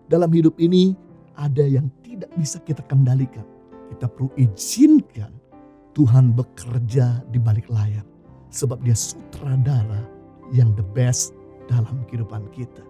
dalam hidup ini ada yang tidak bisa kita kendalikan. Kita perlu izinkan Tuhan bekerja di balik layar. Sebab dia sutradara yang the best dalam kehidupan kita.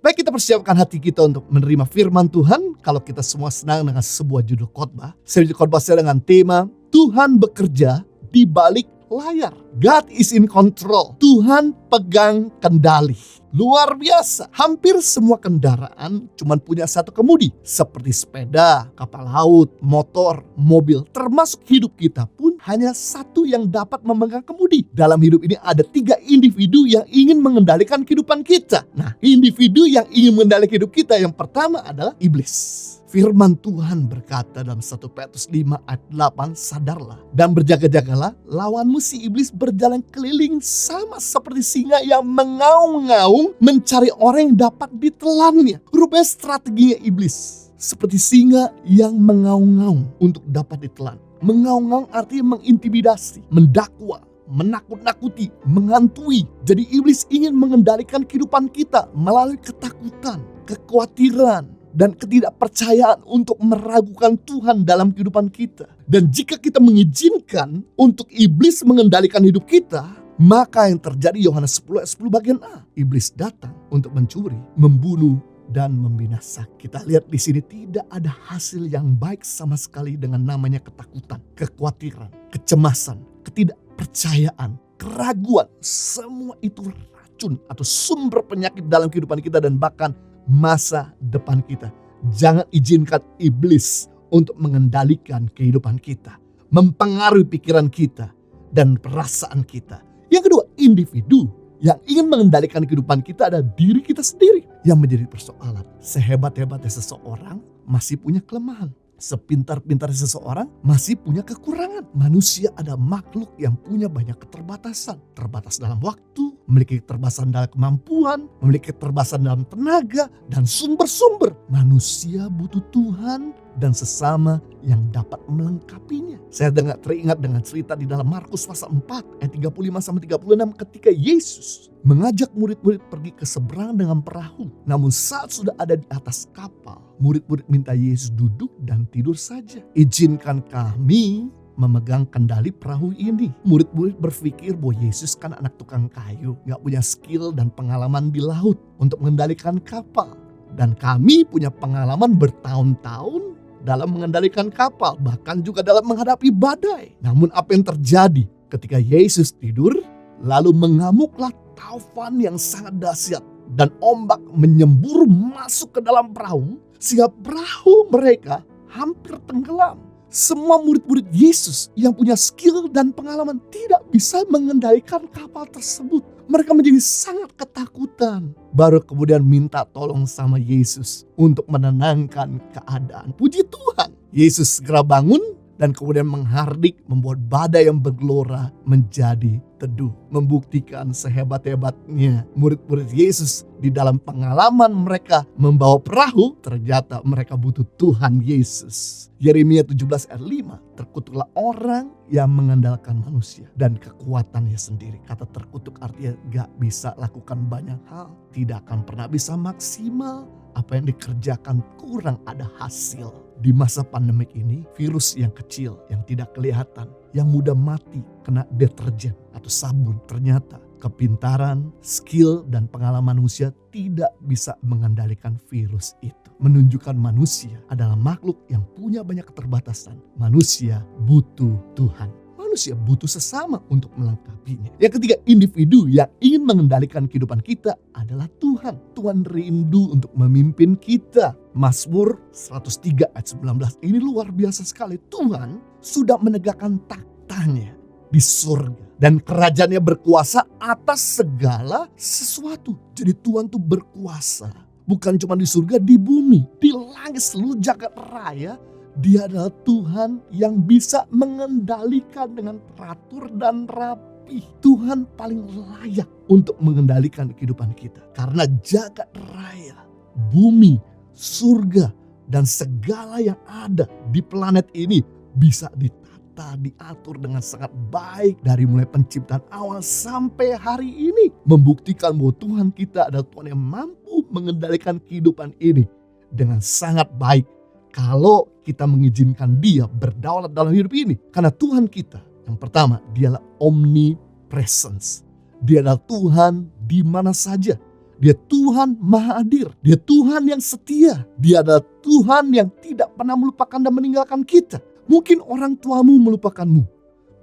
Baik, kita persiapkan hati kita untuk menerima firman Tuhan. Kalau kita semua senang dengan sebuah judul khotbah. Seri khotbah saya dengan tema Tuhan bekerja di balik layar. God is in control. Tuhan pegang kendali. Luar biasa. Hampir semua kendaraan cuma punya satu kemudi. Seperti sepeda, kapal laut, motor, mobil. Termasuk hidup kita pun hanya satu yang dapat memegang kemudi. Dalam hidup ini ada 3 individu yang ingin mengendalikan kehidupan kita. Nah, individu yang ingin mengendalikan hidup kita yang pertama adalah iblis. Firman Tuhan berkata dalam 1 Petrus 5 ayat 8, sadarlah dan berjaga-jagalah, lawanmu si iblis berjalan keliling sama seperti singa yang mengaum-ngaum mencari orang yang dapat ditelannya. Rupanya strateginya iblis seperti singa yang mengaum-ngaum untuk dapat ditelan. Mengaum-ngaum artinya mengintimidasi, mendakwa, menakut-nakuti, menghantui. Jadi iblis ingin mengendalikan kehidupan kita melalui ketakutan, kekhawatiran, dan ketidakpercayaan untuk meragukan Tuhan dalam kehidupan kita. Dan jika kita mengizinkan untuk iblis mengendalikan hidup kita, maka yang terjadi Yohanes 10 ayat 10 bagian A. Iblis datang untuk mencuri, membunuh, dan membinasakan. Kita lihat di sini tidak ada hasil yang baik sama sekali dengan namanya ketakutan, kekhawatiran, kecemasan, ketidakpercayaan, keraguan. Semua itu racun atau sumber penyakit dalam kehidupan kita dan bahkan masa depan kita. Jangan izinkan iblis untuk mengendalikan kehidupan kita, mempengaruhi pikiran kita dan perasaan kita. Yang kedua, individu yang ingin mengendalikan kehidupan kita adalah diri kita sendiri. Yang menjadi persoalan, sehebat-hebatnya seseorang masih punya kelemahan. Sepintar-pintarnya seseorang masih punya kekurangan. Manusia ada makhluk yang punya banyak keterbatasan. Terbatas dalam waktu, memiliki keterbatasan dalam kemampuan, memiliki keterbatasan dalam tenaga dan sumber-sumber. Manusia butuh Tuhan dan sesama yang dapat melengkapinya. Saya teringat dengan cerita di dalam Markus pasal 4 ayat 35-36 ketika Yesus mengajak murid-murid pergi ke seberang dengan perahu. Namun saat sudah ada di atas kapal, murid-murid minta Yesus duduk dan tidur saja. Izinkan kami memegang kendali perahu ini. Murid-murid berpikir bahwa Yesus kan anak tukang kayu, gak punya skill dan pengalaman di laut untuk mengendalikan kapal. Dan kami punya pengalaman bertahun-tahun dalam mengendalikan kapal, bahkan juga dalam menghadapi badai. Namun apa yang terjadi ketika Yesus tidur, lalu mengamuklah taufan yang sangat dahsyat dan ombak menyembur masuk ke dalam perahu sehingga perahu mereka hampir tenggelam. Semua murid-murid Yesus yang punya skill dan pengalaman tidak bisa mengendalikan kapal tersebut. Mereka menjadi sangat ketakutan. Baru kemudian minta tolong sama Yesus untuk menenangkan keadaan. Puji Tuhan, Yesus segera bangun dan kemudian menghardik, membuat badai yang bergelora menjadi teduh. Membuktikan sehebat-hebatnya murid-murid Yesus di dalam pengalaman mereka membawa perahu, ternyata mereka butuh Tuhan Yesus. Yeremia 17 ayat 5, terkutuklah orang yang mengandalkan manusia dan kekuatannya sendiri. Kata terkutuk artinya gak bisa lakukan banyak hal, tidak akan pernah bisa maksimal. Apa yang dikerjakan kurang ada hasil. Di masa pandemik ini, virus yang kecil, yang tidak kelihatan, yang mudah mati kena deterjen atau sabun, ternyata kepintaran, skill, dan pengalaman manusia tidak bisa mengendalikan virus itu. Menunjukkan manusia adalah makhluk yang punya banyak keterbatasan. Manusia butuh Tuhan. Manusia butuh sesama untuk melengkapinya. Yang ketiga, individu yang ingin mengendalikan kehidupan kita adalah Tuhan. Tuhan rindu untuk memimpin kita. Mazmur 103 ayat 19 ini luar biasa sekali. Tuhan sudah menegakkan taktanya di surga dan kerajaannya berkuasa atas segala sesuatu. Jadi Tuhan tuh berkuasa bukan cuma di surga, di bumi, di langit, seluruh jagat raya. Dia adalah Tuhan yang bisa mengendalikan dengan teratur dan rapi. Tuhan paling layak untuk mengendalikan kehidupan kita. Karena jagat raya, bumi, surga, Dan segala yang ada di planet ini bisa ditata, diatur dengan sangat baik dari mulai penciptaan awal sampai hari ini. Membuktikan bahwa Tuhan kita adalah Tuhan yang mampu mengendalikan kehidupan ini dengan sangat baik. Kalau kita mengizinkan Dia berdaulat dalam hidup ini. Karena Tuhan kita, yang pertama, Dialah omnipresence. Dia adalah Tuhan di mana saja. Dia Tuhan Maha Hadir. Dia Tuhan yang setia. Dia adalah Tuhan yang tidak pernah melupakan dan meninggalkan kita. Mungkin orang tuamu melupakanmu.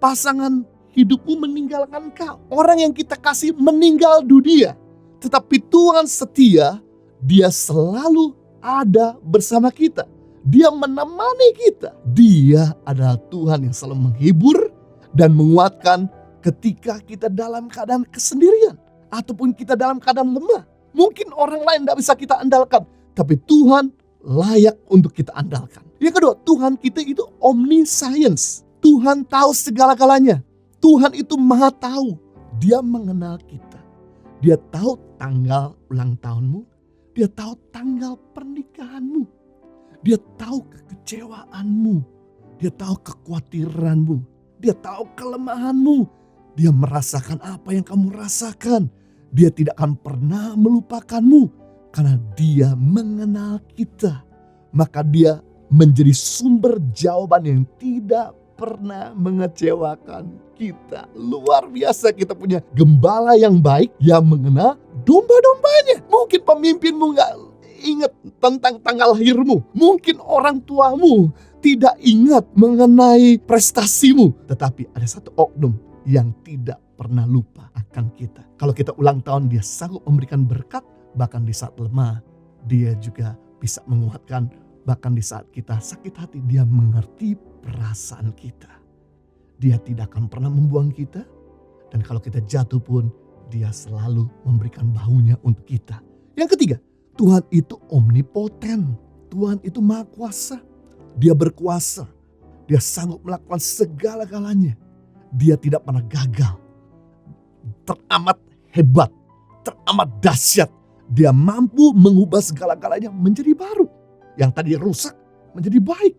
Pasangan hidupmu meninggalkan kau. Orang yang kita kasih meninggal dunia. Tetapi Tuhan setia. Dia selalu ada bersama kita. Dia menemani kita. Dia adalah Tuhan yang selalu menghibur dan menguatkan ketika kita dalam keadaan kesendirian. Ataupun kita dalam keadaan lemah. Mungkin orang lain tidak bisa kita andalkan. Tapi Tuhan layak untuk kita andalkan. Yang kedua, Tuhan kita itu omniscience. Tuhan tahu segala-galanya. Tuhan itu maha tahu. Dia mengenal kita. Dia tahu tanggal ulang tahunmu. Dia tahu tanggal pernikahanmu. Dia tahu kekecewaanmu. Dia tahu kekhawatiranmu. Dia tahu kelemahanmu. Dia merasakan apa yang kamu rasakan. Dia tidak akan pernah melupakanmu. Karena Dia mengenal kita. Maka Dia menjadi sumber jawaban yang tidak pernah mengecewakan kita. Luar biasa, kita punya gembala yang baik yang mengenal domba-dombanya. Mungkin pemimpinmu gak ingat tentang tanggal lahirmu. Mungkin orang tuamu tidak ingat mengenai prestasimu. Tetapi ada satu oknum yang tidak pernah lupa akan kita. Kalau kita ulang tahun, Dia sanggup memberikan berkat. Bahkan di saat lemah, Dia juga bisa menguatkan. Bahkan di saat kita sakit hati, Dia mengerti perasaan kita. Dia tidak akan pernah membuang kita. Dan kalau kita jatuh pun, Dia selalu memberikan bahunya untuk kita. Yang ketiga, Tuhan itu omnipoten. Tuhan itu maha kuasa. Dia berkuasa. Dia sanggup melakukan segala-galanya. Dia tidak pernah gagal. Teramat hebat. Teramat dahsyat. Dia mampu mengubah segala-galanya menjadi baru. Yang tadinya rusak menjadi baik.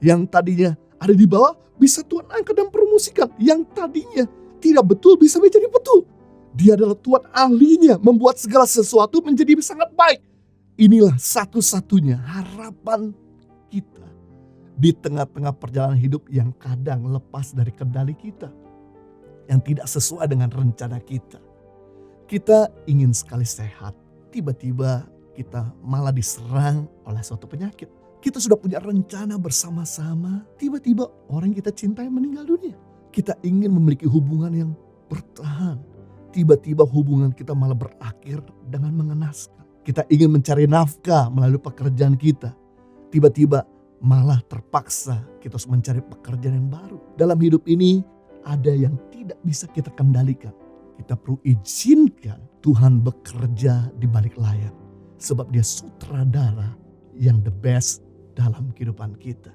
Yang tadinya ada di bawah bisa Tuhan angkat dan promosikan. Yang tadinya tidak betul bisa menjadi betul. Dia adalah Tuhan ahlinya membuat segala sesuatu menjadi sangat baik. Inilah satu-satunya harapan kita di tengah-tengah perjalanan hidup yang kadang lepas dari kendali kita. Yang tidak sesuai dengan rencana kita. Kita ingin sekali sehat. Tiba-tiba kita malah diserang oleh suatu penyakit. Kita sudah punya rencana bersama-sama. Tiba-tiba orang yang kita cintai meninggal dunia. Kita ingin memiliki hubungan yang bertahan. Tiba-tiba hubungan kita malah berakhir dengan mengenaskan. Kita ingin mencari nafkah melalui pekerjaan kita. Tiba-tiba malah terpaksa kita harus mencari pekerjaan yang baru. Dalam hidup ini ada yang tidak bisa kita kendalikan. Kita perlu izinkan Tuhan bekerja di balik layar. Sebab Dia sutradara yang the best dalam kehidupan kita.